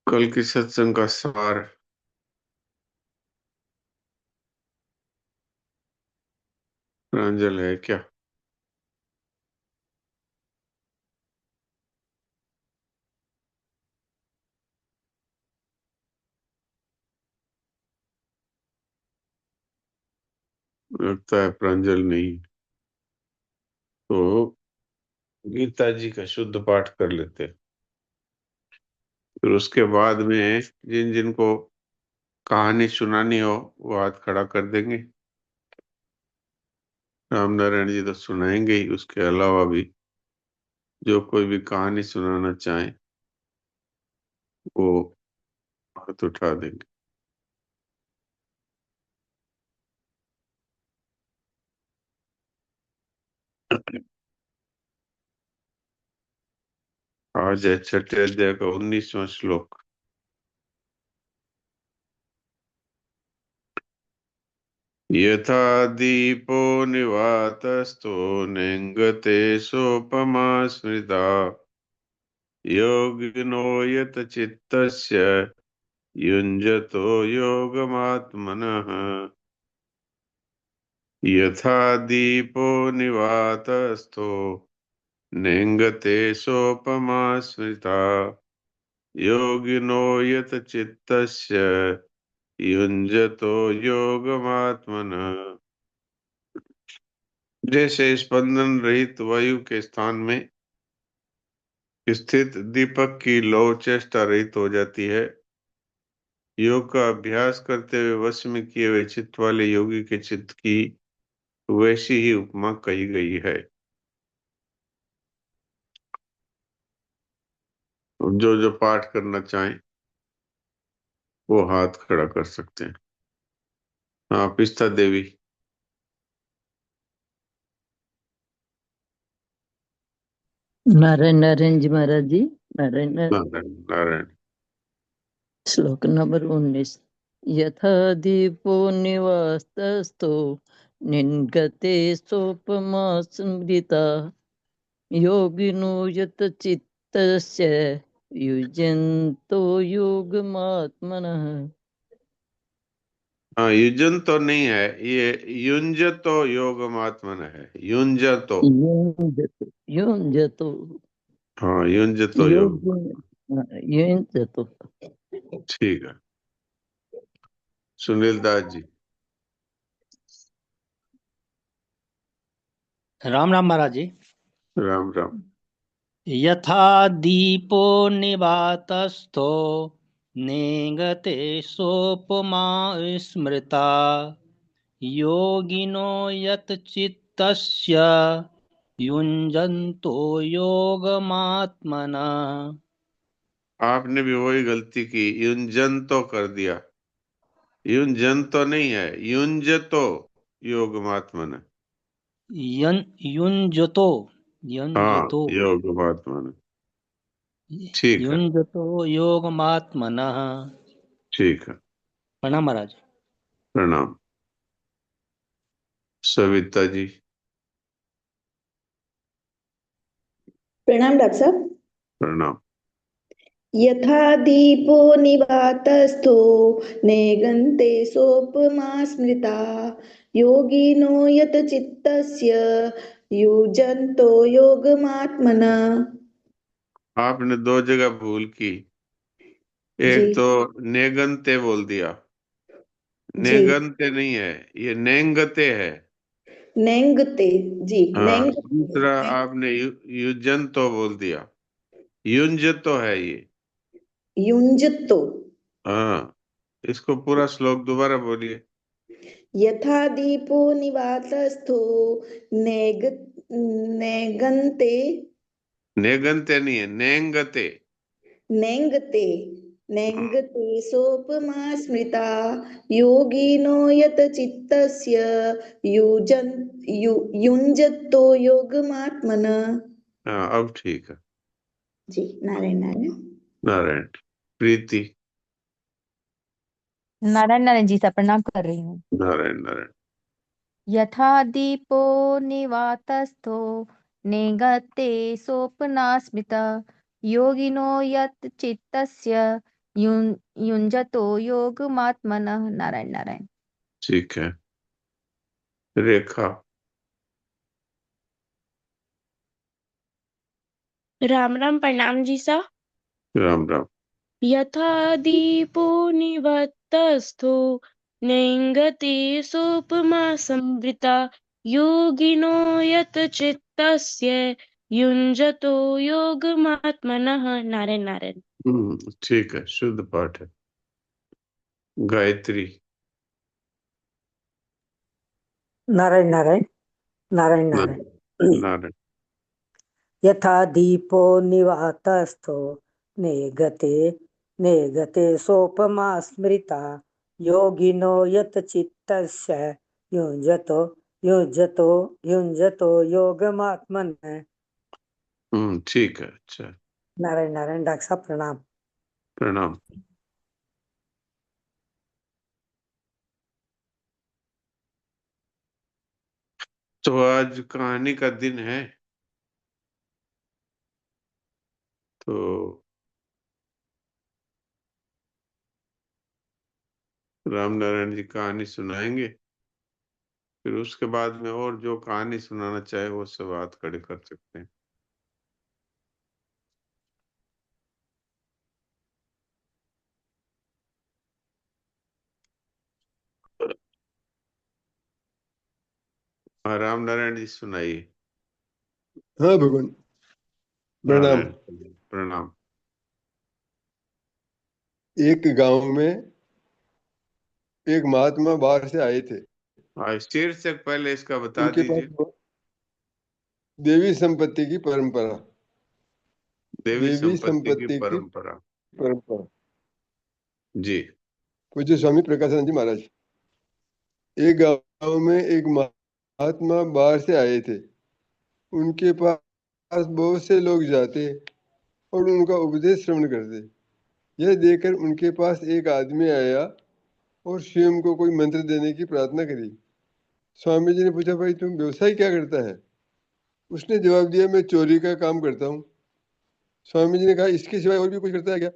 कल की सत्संग का सार। प्रांजल है क्या? लगता है प्रांजल नहीं। तो गीता जी का शुद्ध पाठ कर लेते हैं। फिर उसके बाद में जिन जिनको कहानी सुनानी हो वो हाथ खड़ा कर देंगे। राम नारायण जी तो सुनाएंगे ही, उसके अलावा भी जो कोई भी कहानी सुनाना चाहे वो हाथ उठा देंगे। आज है छठे अध्याय का 19वां श्लोक। यथा दीपो निवातस्थो नेङ्गते सोपमा स्मृता योगिनो यत चित्तस्य युञ्जतो योगमात्मनः। यथा दीपो निवातस्थो नेङ्गते सोपमा स्मृता योगिनो यत चित्तस्य युञ्जतो योगमात्मनः। जैसे स्पंदन रहित वायु के स्थान में स्थित दीपक की लौ चेष्टा रहित हो जाती है, योग का अभ्यास करते हुए वश में किए हुए चित्त वाले योगी के चित्त की वैसी ही उपमा कही गई है। जो जो पाठ करना चाहें वो हाथ खड़ा कर सकते हैं। हाँ, पिस्ता देवी। नारायण नारायण जी महाराज जी। नारायण नारायण नारायण। श्लोक नंबर 19। यथा दीपो निवास्तस्थो निन्गते सोपमा स्मृता योगिनो यत चित्तस्य युज्यन्तो योगमात्मनः। हाँ, युजन तो नहीं है ये, युंज तो योगमात्मन है। युंज तो। युञ्जतो युञ्जतो हाँ, युंज तो योग। युञ्जतो। ठीक है। सुनील दास जी। राम राम महाराज जी। राम राम। यथा दीपो निवातस्थो नेंगते सोपमा स्मृता योगिनो यत चित्तस्य युञ्जन्तो योगमात्मना। आपने भी वही गलती की, युंजन तो कर दिया। युंजन तो नहीं है, युंज तो योगमात्मन। युञ्जतो हाँ, युञ्जतो योगमात्मन। ठीक है। युञ्जतो योगमात्मनः। ठीक है। प्रणाम महाराज। प्रणाम। सविता जी। प्रणाम डॉक्टर साहब। प्रणाम। यथा दीपो निवातस्थो नेगन्ते सोपमा स्मृता योगिनो यत चित्तस्य युजन्तो योगमात्मना। आपने दो जगह भूल की। जी एक तो नेगंते बोल दिया। जी। नेगंते नहीं है, ये नेंगते है। नेंगते। जी हाँ, दूसरा नेंगते। आपने युजन तो बोल दिया। युंज तो है ये। युंजतो। हाँ, इसको पूरा श्लोक दोबारा बोलिए। यथा दीपो निवातस्थो नेग नेगन्ते नेगंते नहीं है, नेंगते। नेङ्गते हाँ, नेङ्गते सोपमा स्मृता योगिनो यत चित्तस्य युञ्जतो योगमात्मना। हाँ, अब ठीक है। जी नारायण नारायण। नारायण। प्रीति। नारायण नारायण जी से प्रणाम कर रही हूँ। नारायण नारायण। यथा दीपो निवातस्थो नेगते सोपना स्मृता योगिनो यत् चित्तस्य युञ्जतो योगमात्मनः। नारायण नारायण। ठीक है। रेखा। राम राम, प्रणाम जी सा। राम राम। यथा दीपो निवत्तस्थो नेङ्गते सोपमा संवृता योगिनो यत चित्तस्य युञ्जतो योगमात्मनः। नारायण नारायण। ठीक है, शुद्ध पाठ है। गायत्री। नारायण नारायण नारायण नारायण। नारायण। यथा दीपो निवातस्थो नेगते नेगते सोपमा स्मृता योगिनो यत चित्तस्य युञ्जतो युञ्जतो युञ्जतो योगमात्मनः। ठीक है, अच्छा। नारायण नारायण। डॉक्टर साहब प्रणाम। प्रणाम। तो आज कहानी का दिन है, तो राम नारायण जी कहानी सुनाएंगे, फिर उसके बाद में और जो कहानी सुनाना चाहे वो सब बात खड़े कर सकते हैं। राम नारायण जी सुनाइए। हाँ भगवान, प्रणाम। प्रणाम। एक गांव में एक महात्मा बाहर से आए थे। शीर्षक पहले इसका बता उनके दीजिए। पास देवी संपत्ति की परंपरा। देवी संपत्ति की परंपरा। परंपरा जी। पूज्य स्वामी प्रकाशानंद जी महाराज। एक गांव में एक महात्मा बाहर से आए थे। उनके पास बहुत से लोग जाते और उनका उपदेश श्रवण करते। यह देखकर उनके पास एक आदमी आया और स्वयं को कोई मंत्र देने की प्रार्थना करी। स्वामी जी ने पूछा, भाई तुम व्यवसाय क्या करता है? उसने जवाब दिया, मैं चोरी का काम करता हूँ। स्वामी जी ने कहा, इसके सिवाय और भी कुछ करता है क्या?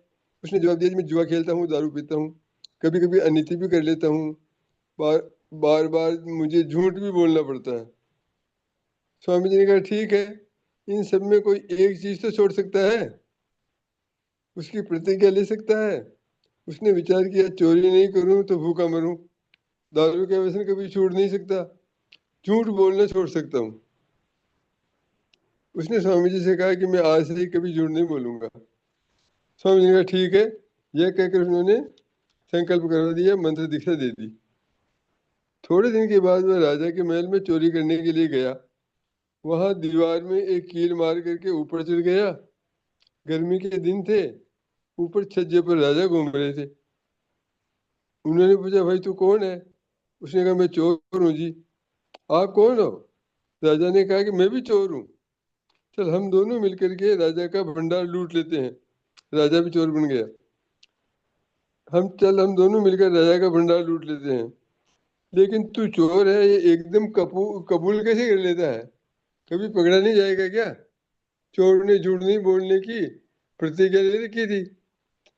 उसने जवाब दिया, मैं जुआ खेलता हूँ, दारू पीता हूँ, कभी कभी अनिति भी कर लेता हूँ, बार बार मुझे झूठ भी बोलना पड़ता है। स्वामी जी ने कहा, ठीक है, इन सब में कोई एक चीज तो छोड़ सकता है, उसकी प्रतिज्ञा ले सकता है। उसने विचार किया, चोरी नहीं करूं तो भूखा मरूं, दारू का व्यसन कभी छोड़ नहीं सकता, झूठ बोलना छोड़ सकता हूँ। उसने स्वामी जी से कहा कि मैं आज से ही कभी झूठ नहीं बोलूंगा। स्वामी जी ने कहा, ठीक है। यह कहकर उन्होंने संकल्प करवा दिया, मंत्र दीक्षा दे दी। थोड़े दिन के बाद वह राजा के महल में चोरी करने के लिए गया। वहां दीवार में एक कील मार करके ऊपर चढ़ गया। गर्मी के दिन थे, ऊपर छज्जे पर राजा घूम रहे थे। उन्होंने पूछा, भाई तू कौन है? उसने कहा, मैं चोर हूँ जी। आप कौन हो? राजा ने कहा कि मैं भी चोर हूँ, चल हम दोनों मिलकर के राजा का भंडार लूट लेते हैं। राजा भी चोर बन गया। हम दोनों मिलकर राजा का भंडार लूट लेते हैं। लेकिन तू चोर है, ये एकदम कबूल कैसे कर लेता है? कभी पकड़ा नहीं जाएगा क्या? चोर ने झूठ नहीं बोलने की प्रतिज्ञा ले रखी थी।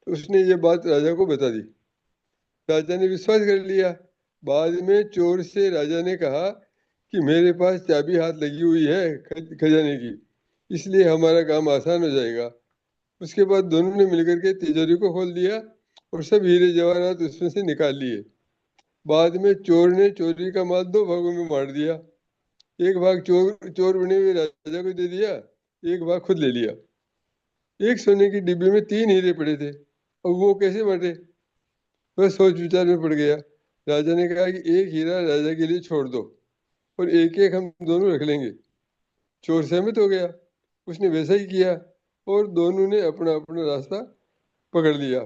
उसने ये बात राजा को बता दी। राजा ने विश्वास कर लिया। बाद में चोर से राजा ने कहा कि मेरे पास चाबी हाथ लगी हुई है खजाने की, इसलिए हमारा काम आसान हो जाएगा। उसके बाद दोनों ने मिलकर के तिजोरी को खोल दिया और सब हीरे जवाहरात उसमें से निकाल लिए। बाद में चोर ने चोरी का माल 2 भागों में बांट दिया। एक भाग चोर बने हुए राजा को दे दिया, एक भाग खुद ले लिया। एक सोने की डिब्बी में 3 हीरे पड़े थे, अब वो कैसे बांटे? वह सोच विचार में पड़ गया। राजा ने कहा कि एक हीरा राजा के लिए छोड़ दो और एक एक हम दोनों रख लेंगे। चोर सहमत हो गया। उसने वैसा ही किया और दोनों ने अपना अपना रास्ता पकड़ लिया,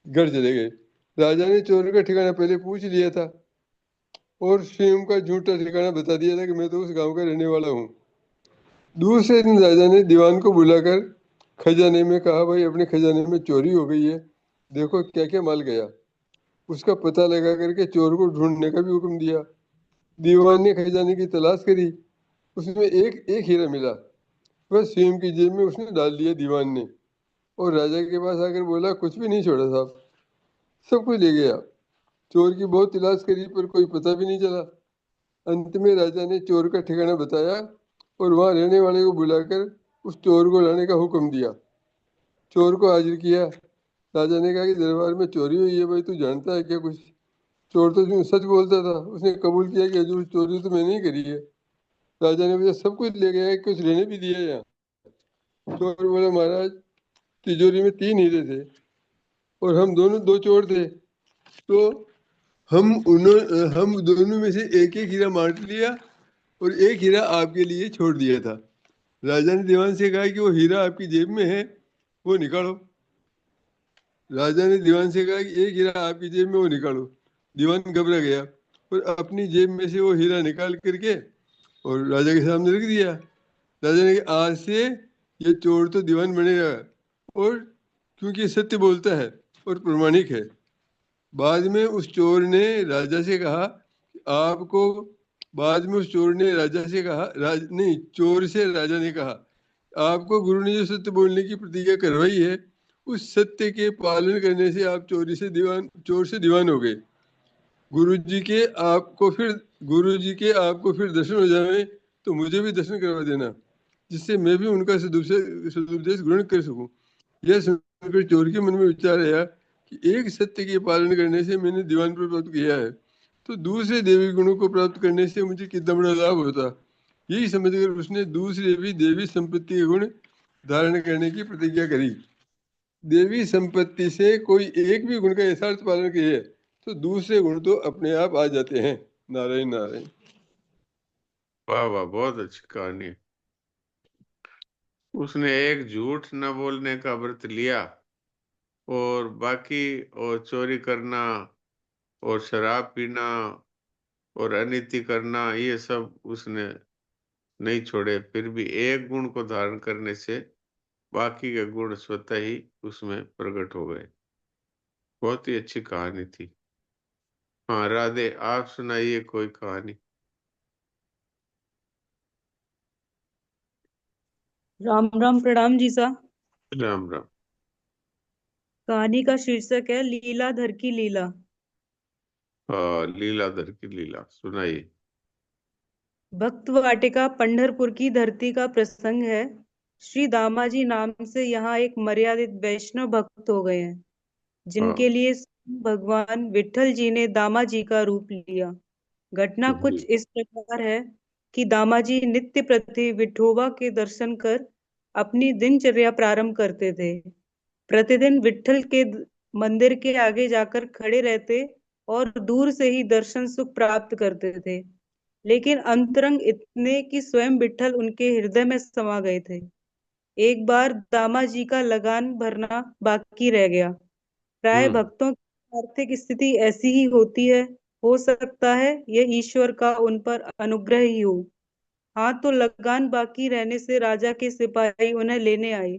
घर चले गए। राजा ने चोर का ठिकाना पहले पूछ लिया था और स्वयं का झूठा ठिकाना बता दिया था कि मैं तो उस गांव का रहने वाला हूँ। दूसरे दिन राजा ने दीवान को बुलाकर खजाने में कहा, भाई अपने खजाने में चोरी हो गई है, देखो क्या क्या माल गया। उसका पता लगा करके चोर को ढूंढने का भी हुक्म दिया। दीवान ने खजाने की तलाश करी, उसमें एक एक हीरा मिला। वह स्वयं की जेब में उसने डाल दिया दीवान ने, और राजा के पास आकर बोला कुछ भी नहीं छोड़ा साहब, सब कुछ ले गया। चोर की बहुत तलाश करी पर कोई पता भी नहीं चला। अंत में राजा ने चोर का ठिकाना बताया और वहां रहने वाले को बुलाकर उस चोर को लाने का हुक्म दिया। चोर को हाजिर किया। राजा ने कहा कि दरबार में चोरी हुई है, भाई तू जानता है क्या कुछ? चोर तो सच बोलता था, उसने कबूल किया कि हजूर चोरी तो मैंने ही करी है। राजा ने बोला सब कुछ ले गया है, कुछ लेने भी दिया यहाँ। चोर बोला महाराज तिजोरी में 3 हीरे थे और हम दोनों 2 चोर थे, तो हम दोनों में से एक एक हीरा बांट लिया और एक हीरा आपके लिए छोड़ दिया था। राजा ने दीवान से कहा कि वो हीरा आपकी जेब में है, वो निकालो। राजा ने दीवान से कहा कि एक हीरा आपकी जेब में, वो निकालो। दीवान घबरा गया और अपनी जेब में से वो हीरा निकाल करके और राजा के सामने रख दिया। राजा ने कहा आज से ये चोर तो दीवान बनेगा, और क्योंकि सत्य बोलता है और प्रमाणिक है। बाद में उस चोर ने राजा से कहा आपको, बाद में उस चोर ने राजा से कहा, चोर से राजा ने कहा आपको गुरु ने जो सत्य बोलने की प्रतिज्ञा करवाई है, उस सत्य के पालन करने से आप चोर से दीवान हो गए। गुरु जी के आपको फिर दर्शन हो जाए तो मुझे भी दर्शन करवा देना, जिससे मैं भी उनका सदुपदेश ग्रहण कर सकूं। यह सुनकर चोर के मन में विचार आया कि एक सत्य के पालन करने से मैंने दीवान पर प्राप्त किया है, तो दूसरे देवी गुणों को प्राप्त करने से मुझे कितना बड़ा लाभ होता। यही समझकर उसने दूसरे भी देवी संपत्ति के गुण धारण करने की प्रतिज्ञा करी। देवी संपत्ति से कोई एक भी गुण का यथार्थ पालन किए तो दूसरे गुण तो अपने आप आ जाते हैं। नारायण नारायण। वाह वाह, बहुत अच्छी कहानी है। उसने एक झूठ न बोलने का व्रत लिया और बाकी और चोरी करना और शराब पीना और अनीति करना, ये सब उसने नहीं छोड़े। फिर भी एक गुण को धारण करने से बाकी के गुण स्वतः ही उसमें प्रकट हो गए। बहुत ही अच्छी कहानी थी। हाँ राधे, आप सुनाइए कोई कहानी। राम राम, प्रणाम जी सा। राम राम। कहानी का शीर्षक है लीलाधर की लीला। हाँ, लीलाधर की लीला सुनाइए। भक्त वाटिका पंढरपुर की धरती का प्रसंग है। श्री दामाजी नाम से यहाँ एक मर्यादित वैष्णव भक्त हो गए हैं, जिनके हाँ लिए भगवान विठल जी ने दामाजी का रूप लिया। घटना जी। कुछ इस प्रकार है कि दामाजी नित्य प्रति विठोबा के दर्शन कर अपनी दिनचर्या प्रारंभ करते थे। प्रतिदिन विठल के मंदिर के आगे जाकर खड़े रहते और दूर से ही दर्शन सुख प्राप्त करते थे। लेकिन अंतरंग इतने कि स्वयं विठल उनके हृदय में समा गए थे। एक बार दामाजी का लगान भरना बाकी रह गया। प्राय भक्तों की आर्थिक स्थिति ऐसी ही होती है। हो सकता है यह ईश्वर का उन पर अनुग्रह ही हो। हाँ, तो लगान बाकी रहने से राजा के सिपाही उन्हें लेने आए।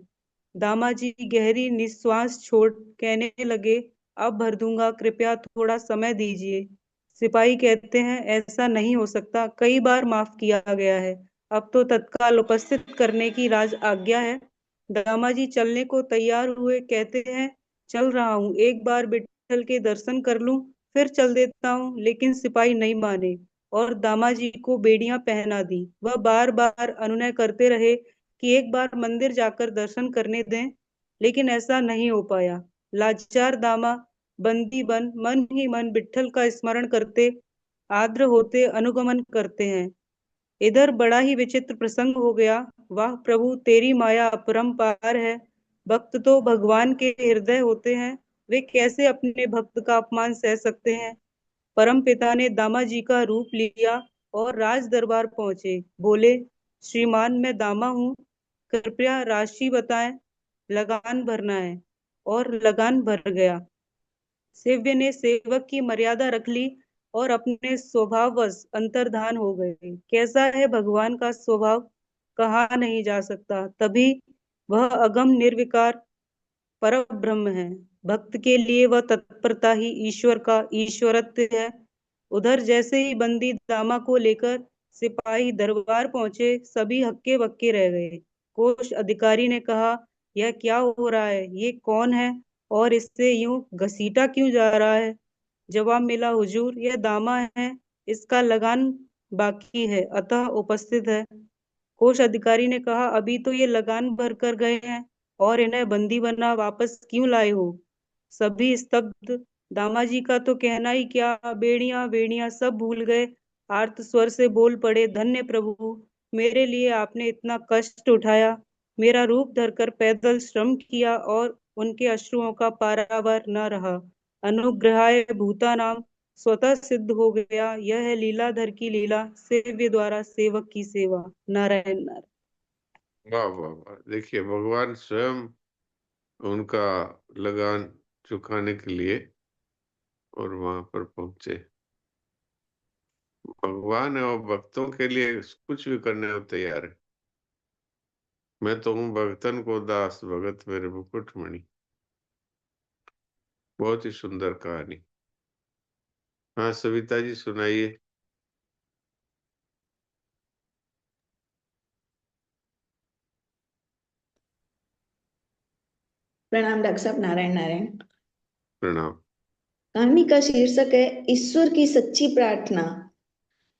दामाजी गहरी निश्वास छोड़ कहने लगे, अब भर दूंगा, कृपया थोड़ा समय दीजिए। सिपाही कहते हैं, ऐसा नहीं हो सकता, कई बार माफ किया गया है, अब तो तत्काल उपस्थित करने की राज आज्ञा है। दामाजी चलने को तैयार हुए, कहते हैं, चल रहा हूँ, एक बार विठल के दर्शन कर लूं, फिर चल देता हूँ। लेकिन सिपाही नहीं माने और दामाजी को बेड़ियां पहना दी। वह बार बार अनुनय करते रहे कि एक बार मंदिर जाकर दर्शन करने दें, लेकिन ऐसा नहीं हो पाया। लाचार दामा बंदी बन मन ही मन विठल का स्मरण करते, आर्द्र होते अनुगमन करते हैं। इधर बड़ा ही विचित्र प्रसंग हो गया। वाह प्रभु, तेरी माया अपरंपार है। भक्त तो भगवान के हृदय होते हैं, वे कैसे अपने भक्त का अपमान सह सकते हैं। परम पिता ने दामाजी का रूप लिया और राज दरबार पहुंचे। बोले, श्रीमान मैं दामा हूँ, कृपया राशि बताएं, लगान भरना है। और लगान भर गया। सेव्य ने सेवक की मर्यादा रख ली और अपने स्वभाववश अंतर्धान हो गए। कैसा है भगवान का स्वभाव, कहा नहीं जा सकता। तभी वह अगम निर्विकार पर ब्रह्म है। भक्त के लिए वह तत्परता ही ईश्वर का ईश्वरत्व है। उधर जैसे ही बंदी दामा को लेकर सिपाही दरबार पहुंचे, सभी हक्के बक्के रह गए। कोष अधिकारी ने कहा, यह क्या हो रहा है? ये कौन है और इससे यूं घसीटा क्यों जा रहा है? जवाब मिला, हुजूर, यह दामा है, इसका लगान बाकी है, अतः उपस्थित है। कोष अधिकारी ने कहा, अभी तो ये लगान भर कर गए हैं और इन्हें बंदी बना वापस क्यों लाए हो? सभी स्तब्ध। दामाजी का तो कहना ही क्या, बेड़ियां बेड़ियां सब भूल गए। आर्त स्वर से बोल पड़े, धन्य प्रभु, मेरे लिए आपने इतना कष्ट उठाया, मेरा रूप धरकर पैदल श्रम किया और उनके अश्रुओं का पारावार न रहा। अनुग्रहाय भूतानाम, स्वतः सिद्ध हो गया, यह है लीलाधर की लीला, सेव्य द्वारा सेवक की सेवा। नारायण नारायण। वाह वाह वाह, देखिए भगवान स्वयं उनका लगान चुकाने के लिए और वहां पर पहुंचे। भगवान है और भक्तों के लिए कुछ भी करने को तैयार है। मैं तो हूँ भक्तन को दास, भगत मेरे मुकुटमणि। बहुत ही सुंदर कहानी। हाँ सविता जी सुनाइए। प्रणाम डॉक्टर साहब। नारायण नारायण। प्रणाम। कहानी का शीर्षक है ईश्वर की सच्ची प्रार्थना।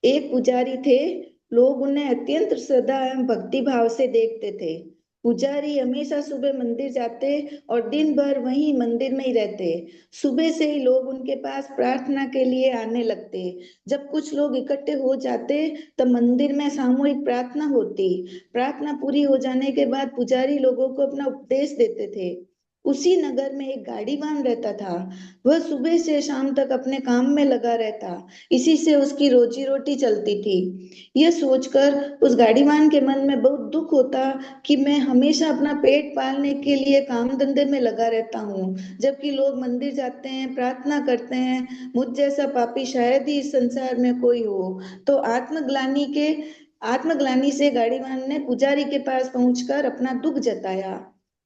एक पुजारी थे। लोग उन्हें अत्यंत श्रद्धा एवं भक्ति भाव से देखते थे। पुजारी हमेशा सुबह मंदिर जाते और दिन भर वहीं मंदिर में ही रहते। सुबह से ही लोग उनके पास प्रार्थना के लिए आने लगते। जब कुछ लोग इकट्ठे हो जाते तब मंदिर में सामूहिक प्रार्थना होती। प्रार्थना पूरी हो जाने के बाद पुजारी लोगों को अपना उपदेश देते थे। उसी नगर में एक गाड़ीवान रहता था। वह सुबह से शाम तक अपने काम में लगा रहता। इसी से उसकी रोजी रोटी चलती थी। यह सोचकर उस गाड़ीवान के मन में बहुत दुख होता कि मैं हमेशा अपना पेट पालने के लिए काम धंधे में लगा रहता हूँ, जबकि लोग मंदिर जाते हैं, प्रार्थना करते हैं। मुझ जैसा पापी शायद ही इस संसार में कोई हो। तो आत्मग्लानि से गाड़ीवान ने पुजारी के पास पहुंचकर अपना दुख जताया।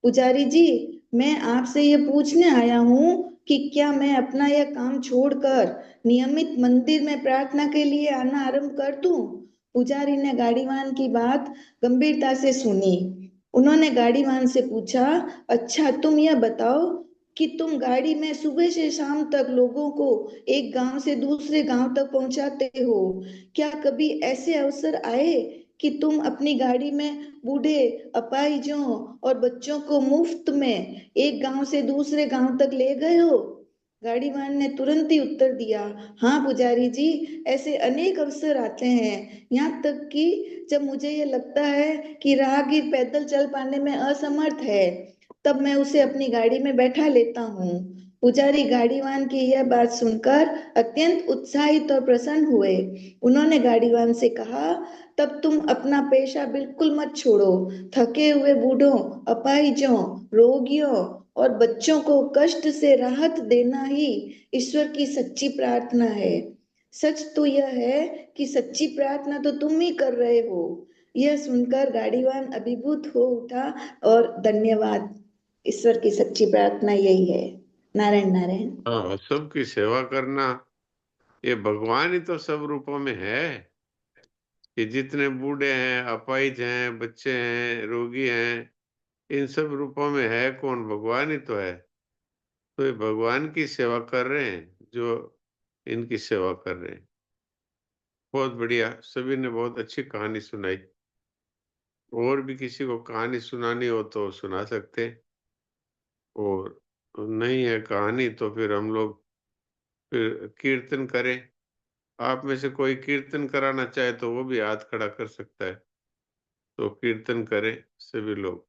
पुजारी जी, मैं आपसे ये पूछने आया हूँ कि क्या मैं अपना यह काम छोड़कर नियमित मंदिर में प्रार्थना के लिए आना आरंभ कर दूं? पुजारी ने गाड़ीवान की बात गंभीरता से सुनी। उन्होंने गाड़ीवान से पूछा, अच्छा तुम यह बताओ कि तुम गाड़ी में सुबह से शाम तक लोगों को एक गांव से दूसरे गांव तक पहुंचाते हो। क्या कभी ऐसे अवसर आए कि तुम अपनी गाड़ी में बूढ़े, अपाहिजों और बच्चों को मुफ्त में एक गांव से दूसरे गांव तक ले गए हो? गाड़ीवान ने तुरंत ही उत्तर दिया, हाँ पुजारी जी, ऐसे अनेक अवसर आते हैं। यहाँ तक कि जब मुझे ये लगता है कि राहगीर पैदल चल पाने में असमर्थ है, तब मैं उसे अपनी गाड़ी में बैठा लेता हूँ। पुजारी गाड़ीवान की यह बात सुनकर अत्यंत उत्साहित और प्रसन्न हुए। उन्होंने गाड़ीवान से कहा, तब तुम अपना पेशा बिल्कुल मत छोड़ो। थके हुए बूढ़ों, अपाहिजों, रोगियों और बच्चों को कष्ट से राहत देना ही ईश्वर की सच्ची प्रार्थना है। सच तो यह है कि सच्ची प्रार्थना तो तुम ही कर रहे हो। यह सुनकर गाड़ीवान अभिभूत हो उठा और धन्यवाद, ईश्वर की सच्ची प्रार्थना यही है। नारायण नारायण। हाँ, सबकी सेवा करना, ये भगवान ही तो सब रूपों में है। कि जितने बूढ़े हैं, अपाहिज हैं, बच्चे हैं, रोगी हैं, इन सब रूपों में है कौन? भगवान ही तो है। तो ये भगवान की सेवा कर रहे हैं जो इनकी सेवा कर रहे हैं। बहुत बढ़िया, सभी ने बहुत अच्छी कहानी सुनाई। और भी किसी को कहानी सुनानी हो तो सुना सकते हैं, और नहीं है कहानी तो फिर हम लोग फिर कीर्तन करें। आप में से कोई कीर्तन कराना चाहे तो वो भी हाथ खड़ा कर सकता है, तो कीर्तन करें सभी लोग।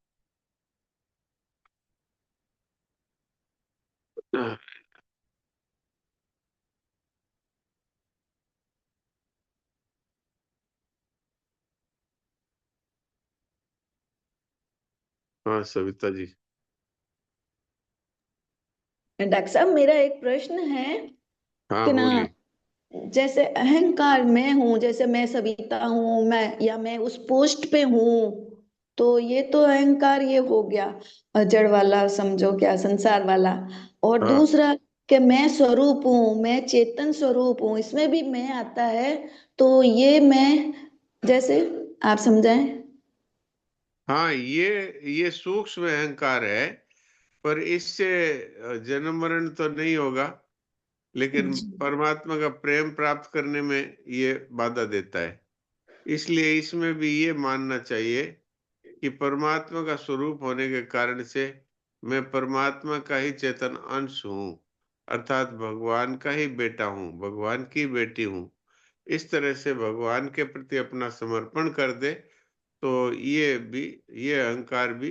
हाँ सविता जी। डॉक्टर साहब, मेरा एक प्रश्न है हाँ कि ना, बोलिए। जैसे अहंकार मैं हूँ, जैसे मैं सविता हूँ, मैं उस पोस्ट पे हूँ, तो ये तो अहंकार ये हो गया जड़ वाला, समझो क्या, संसार वाला। और हाँ दूसरा कि मैं स्वरूप हूँ, मैं चेतन स्वरूप हूँ, इसमें भी मैं आता है। तो ये मैं, जैसे आप समझाएं। हाँ, ये सूक्ष्म अहंकार है, पर इससे जन्म मरण तो नहीं होगा, लेकिन जी परमात्मा का प्रेम प्राप्त करने में ये बाधा देता है। इसलिए इसमें भी ये मानना चाहिए कि परमात्मा का स्वरूप होने के कारण से मैं परमात्मा का ही चेतन अंश हूँ, अर्थात भगवान का ही बेटा हूँ, भगवान की बेटी हूँ। इस तरह से भगवान के प्रति अपना समर्पण कर दे तो ये अहंकार भी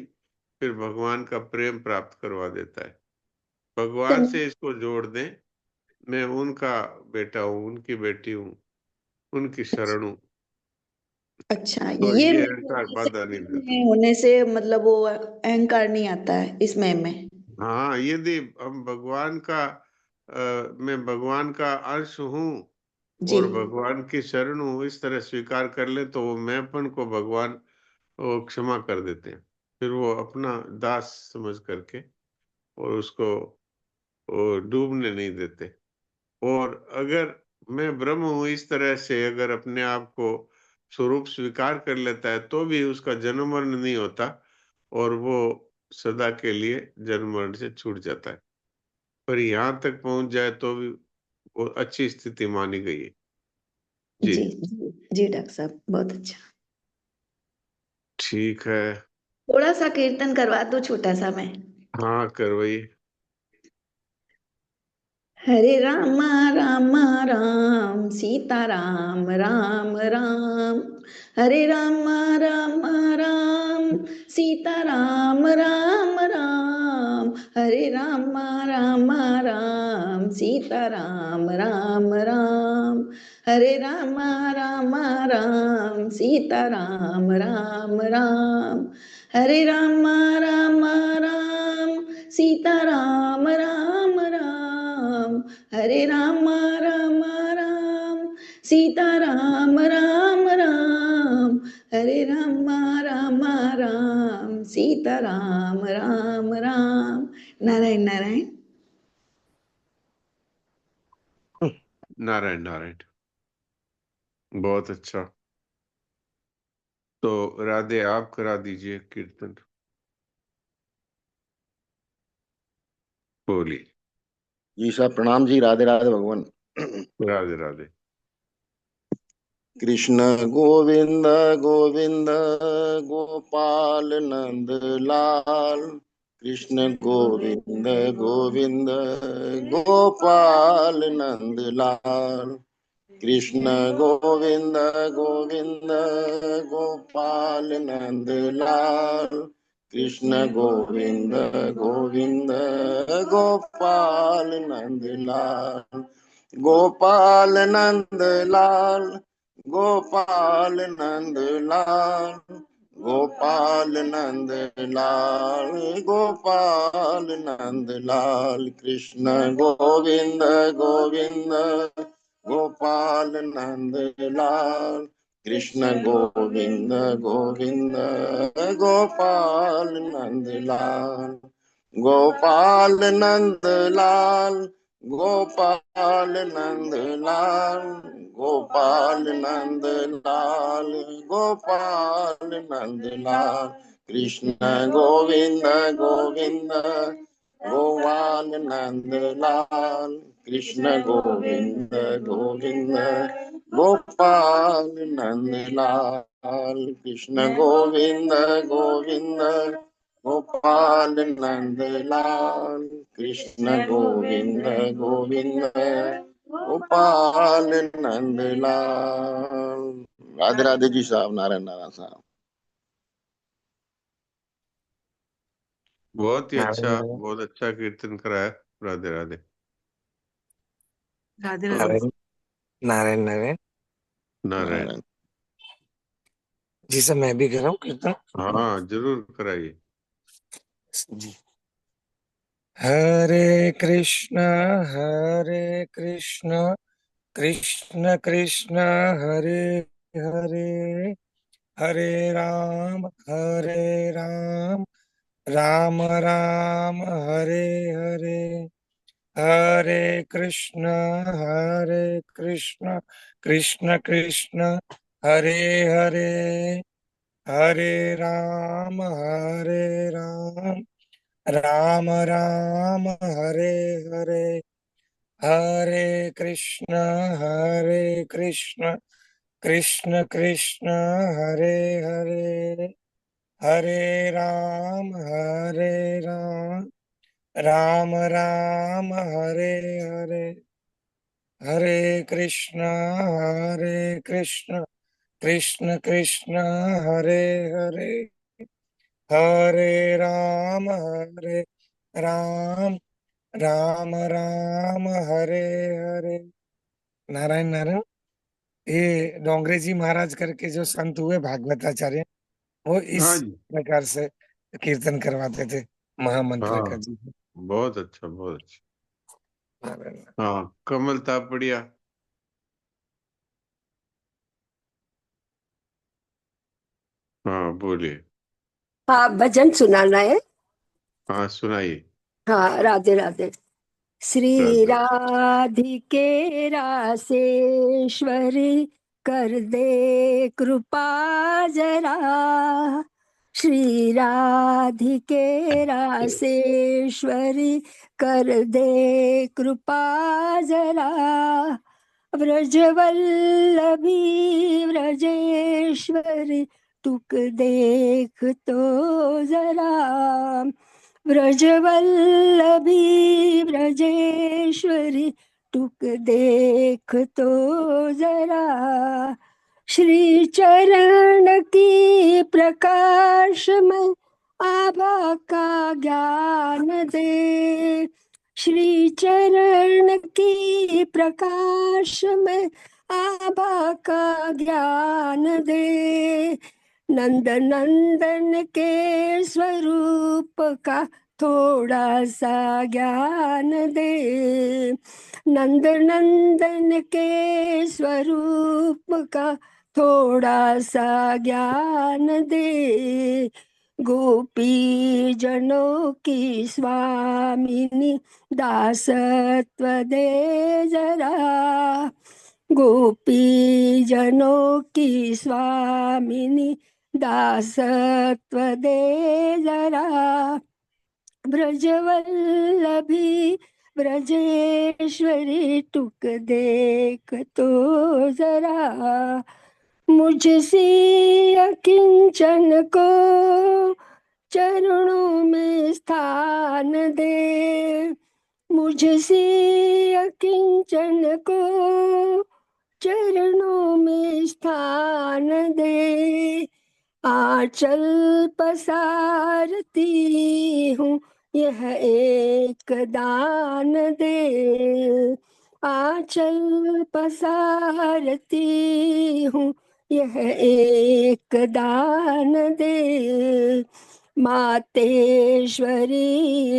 फिर भगवान का प्रेम प्राप्त करवा देता है। भगवान तो से इसको जोड़ दें, मैं उनका बेटा हूँ, उनकी बेटी हूँ, उनकी शरण हूँ, अच्छा, तो ये ये मतलब अहंकार ऐसे बाधा नहीं देता। में होने से मतलब वो अहंकार नहीं आता है इसमें में। हाँ, यदि हम मैं भगवान का अंश हूँ जी और भगवान की शरण हूँ, इस तरह स्वीकार कर ले तो वो मैंपन को भगवान वो क्षमा कर देते हैं। फिर वो अपना दास समझ करके और उसको वो डूबने नहीं देते। और अगर मैं ब्रह्म हूँ इस तरह से अगर अपने आप को स्वरूप स्वीकार कर लेता है तो भी उसका जन्म मरण नहीं होता और वो सदा के लिए जन्म मरण से छूट जाता है। पर यहाँ तक पहुंच जाए तो भी वो अच्छी स्थिति मानी गई है। जी, जी जी जी डॉक्टर साहब, बहुत अच्छा। ठीक है। थोड़ा सा कीर्तन करवा दो, छोटा सा मैं। हाँ, करवाइए। हरे राम राम राम सीता राम राम राम। हरे राम राम राम सीता राम राम राम। हरे राम राम राम सीता राम राम राम। हरे राम राम राम सीता राम राम राम। हरे राम राम राम सीता राम राम राम। हरे राम राम राम सीता राम राम राम। हरे राम राम राम सीता राम राम राम। नारायण नारायण। नारायण नारायण, बहुत अच्छा। तो राधे आप करा दीजिए कीर्तन। बोली। जी साहब प्रणाम जी। राधे राधे भगवान। राधे राधे। कृष्ण गोविंद गोविंद गोपाल नंद लाल। कृष्ण गोविंद गोविंद गोपाल नंद लाल। कृष्ण गोविंद गोविंद गोपाल नंद लाल। कृष्ण गोविंद गोविंद गोपाल नंद लाल। गोपाल नंद लाल गोपाल नंद लाल। गोपाल नंद लाल गोपाल नंद लाल। कृष्ण गोविंद गोविंद गोपाल नंद लाल। कृष्ण गोविंद गोविंद गोपाल नंद लाल। गोपाल नंद लाल गोपाल नंद लाल। गोपाल नंद लाल गोपाल नंद लाल। कृष्ण गोविंद गोविंद गोपाल नंद लाल। कृष्ण गोविंद गोविंद गोपाल नंद लाल। कृष्ण गोविंद गोविंद गोपाल नंद लाल। कृष्ण गोविंद गोविंद गोपाल नंद लाल। राधे राधे जी साहब। नारायण नारायण साहब। बहुत ही अच्छा, नारायण बहुत अच्छा कीर्तन कराया। राधे राधे। राधे राधे। तो नारायण नारायण नारायण। नारायण। नारायण। जी सर मैं भी कर रहा हूँ कीर्तन। हाँ, जरूर कराइए। जी। हरे कृष्ण कृष्ण कृष्ण हरे हरे हरे राम राम राम हरे हरे हरे कृष्ण कृष्ण कृष्ण कृष्ण हरे हरे हरे राम राम राम हरे हरे, हरे कृष्ण कृष्ण कृष्ण हरे हरे, हरे राम राम राम हरे हरे, हरे कृष्ण कृष्ण कृष्ण हरे हरे, हरे राम राम राम हरे हरे। नारायण नारायण। ये डोंगरे जी महाराज करके जो संत हुए भागवताचार्य, वो हाँ इस जी। प्रकार से कीर्तन करवाते थे महामंत्र का हाँ, जी। बहुत अच्छा, बहुत अच्छा। नारायण। हाँ, कमल तापड़िया। हाँ, बोलिए। हाँ, भजन सुनाना है। हाँ, सुनाइए। हाँ, राधे राधे। श्री राधे। राधिके रासेश्वरी कर दे कृपा जरा, श्री राधिके रासेश्वरी कर दे कृपा जरा, व्रजवल्लभी व्रजेश्वरी टुक देख तो जरा, व्रजवल्लभी व्रजेश्वरी टुक देख तो जरा, श्री चरण की प्रकाश में आभा का ज्ञान दे, श्री चरण की प्रकाश में आभा का ज्ञान दे, नंद नंदन के स्वरूप का थोड़ा सा ज्ञान दे, नंद नंदन के स्वरूप का थोड़ा सा ज्ञान दे, गोपी जनों की स्वामिनी दासत्व दे जरा, गोपी जनों की स्वामिनी दासत्व दे जरा, ब्रजवल्लभी ब्रजेश्वरी टुक देख तो जरा, मुझसे अकिंचन को चरणों में स्थान दे, मुझसे अकिंचन को चरणों में स्थान दे, आंचल पसारती हूँ यह एक दान दे, आंचल पसारती हूँ यह एक दान दे, मातेश्वरी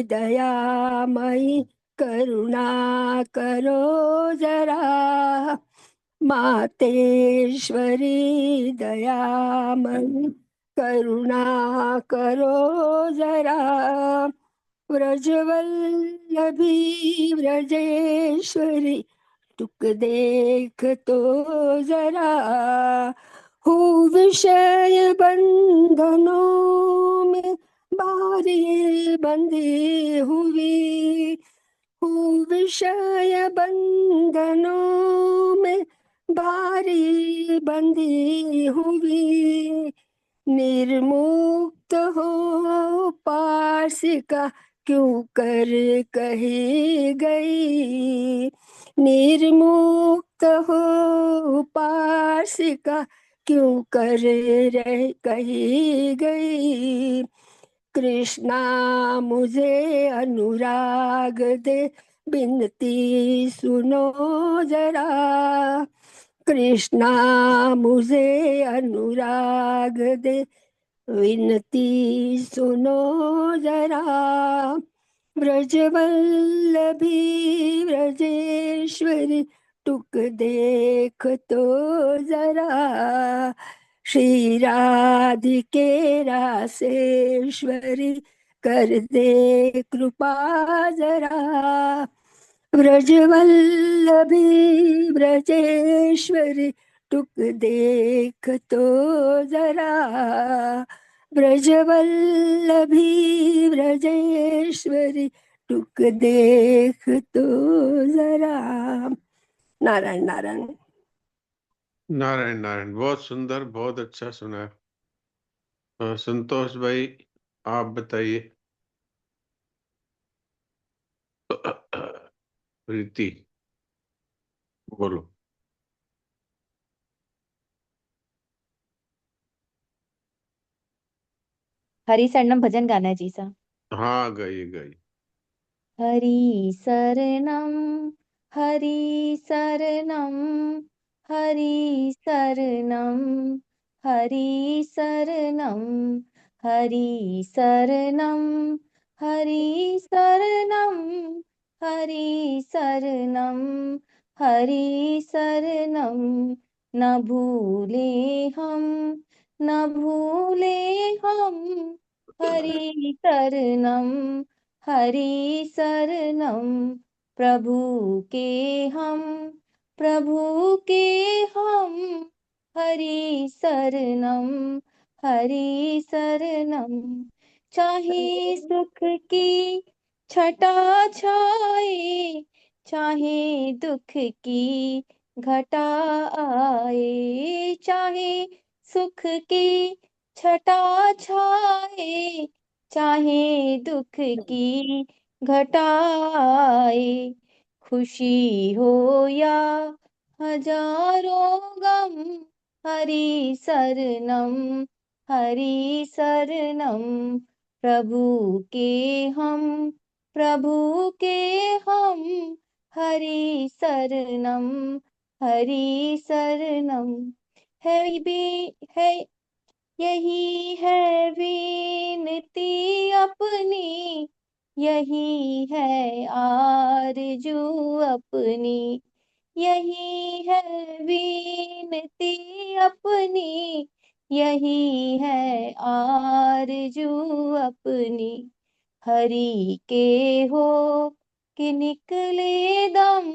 दयामयी करुणा करो जरा, मातेश्वरी दयामयी करुणा करो जरा, व्रजवल्लभी व्रजेश्वरी टुक देख तो जरा, हूँ विषय बंधनों में बारी बंधी हुई, हूँ विषय बंधनों में भारी बंधी हुई, निर्मुक्त हो पासिका क्यों कर कही गई, निर्मुक्त हो पासिका क्यों कर रह कही गई, कृष्णा मुझे अनुराग दे बिनती सुनो जरा, कृष्णा मुझे अनुराग दे विनती सुनो जरा, ब्रजवल्लभी ब्रजेश्वरी टुक देख तो जरा, श्री राधिके रासेश्वरी कर दे कृपा जरा, ब्रजवल्लभी ब्रजेश्वरी टुक देख तो जरा, ब्रजवल्लभी ब्रजेश्वरी टुक देख तो जरा। नारायण नारायण। नारायण नारायण, बहुत सुंदर, बहुत अच्छा सुना। संतोष भाई, आप बताइए। प्रीति, बोलो। हरि शरणम भजन गाना है जी सा। हाँ, गई गई। हरि शरणम, हरि शरणम, हरि शरणम, हरि शरणम, हरि शरणम, हरि शरणम, हरि शरणम, हरि शरणम। न भूले हम, न भूले हम, हरि शरणम, हरि शरणम। प्रभु के हम, प्रभु के हम, हरि शरणम, हरि शरणम। चाहे सुख की छटा छाए, चाहे दुख की घटा आए, चाहे सुख की छटा छाए, चाहे दुख की घटाए। खुशी हो या हजारों गम, हरि शरणम, हरि शरणम। प्रभु के हम, प्रभु के हम, हरि शरणम, हरि शरणम। है यही है विनती अपनी, यही है आरज़ू अपनी, यही है विनती अपनी, यही है आरज़ू अपनी। हरि के हो कि निकले दम,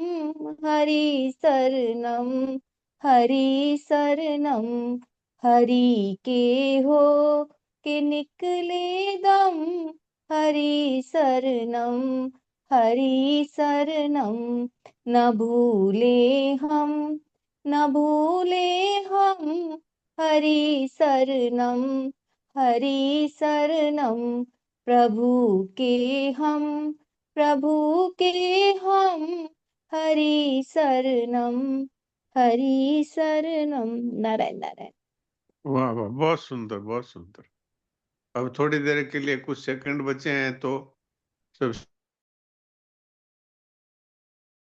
हरि शरणम, हरि शरणम। हरि के हो कि निकले दम, हरि शरणम, हरि शरणम। न भूले हम, न भूले हम, हरि शरणम, हरि शरणम। प्रभु के हम, प्रभु के हम, हरि शरणम, हरि शरणम। नारायण नारायण। वाह वाह, बहुत सुंदर, बहुत सुंदर। अब थोड़ी देर के लिए कुछ सेकंड बचे हैं, तो सब